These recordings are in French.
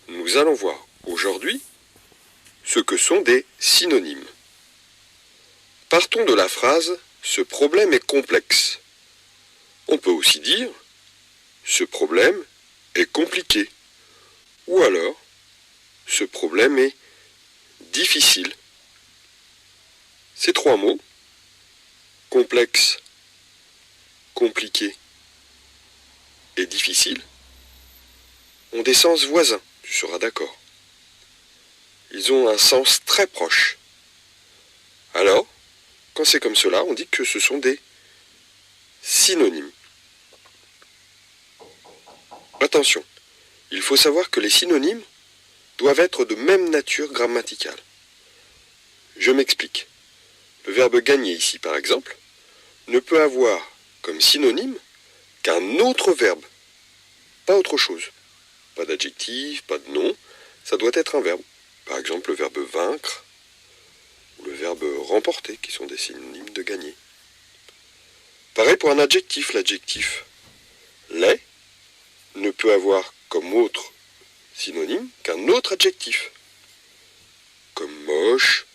Nous allons voir aujourd'hui ce que sont des synonymes. Partons de la phrase « ce problème est complexe ». On peut aussi dire « ce problème est compliqué » ou alors « ce problème est difficile ». Ces trois mots, complexe, compliqué et difficile, ont des sens voisins, tu seras d'accord. Ils ont un sens très proche. Alors, quand c'est comme cela, on dit que ce sont des synonymes. Attention, il faut savoir que les synonymes doivent être de même nature grammaticale. Je m'explique. Le verbe gagner ici, par exemple, ne peut avoir comme synonyme qu'un autre verbe, pas autre chose. Pas d'adjectif, pas de nom, ça doit être un verbe. Par exemple, le verbe vaincre ou le verbe remporter, qui sont des synonymes de gagner. Pareil pour un adjectif, l'adjectif laid ne peut avoir comme autre synonyme qu'un autre adjectif, comme moche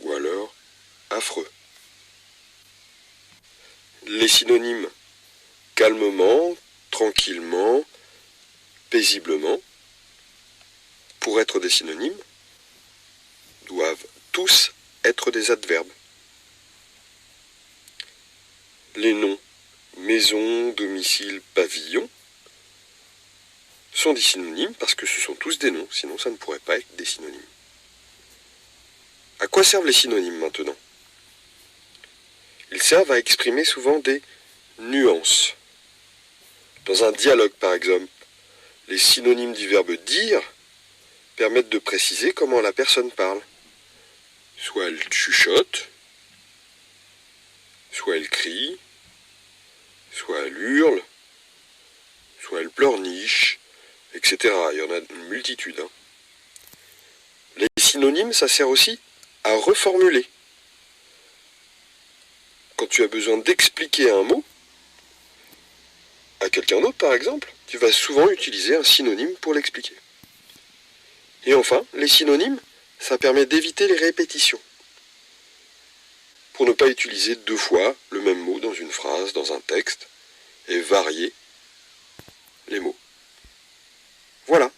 ou alors affreux. Les synonymes calmement, tranquillement, paisiblement, pour être des synonymes, doivent tous être des adverbes. Les noms maison, domicile, pavillon sont des synonymes parce que ce sont tous des noms, sinon ça ne pourrait pas être des synonymes. À quoi servent les synonymes maintenant? Ils servent à exprimer souvent des nuances. Dans un dialogue par exemple, les synonymes du verbe dire permettent de préciser comment la personne parle. Soit elle chuchote, soit elle crie, soit elle hurle, soit elle pleurniche, etc. Il y en a une multitude. Les synonymes, ça sert aussi à reformuler. Quand tu as besoin d'expliquer un mot à quelqu'un d'autre, par exemple, tu vas souvent utiliser un synonyme pour l'expliquer. Et enfin, les synonymes, ça permet d'éviter les répétitions. Pour ne pas utiliser deux fois le même mot dans une phrase, dans un texte, et varier les mots. Voilà.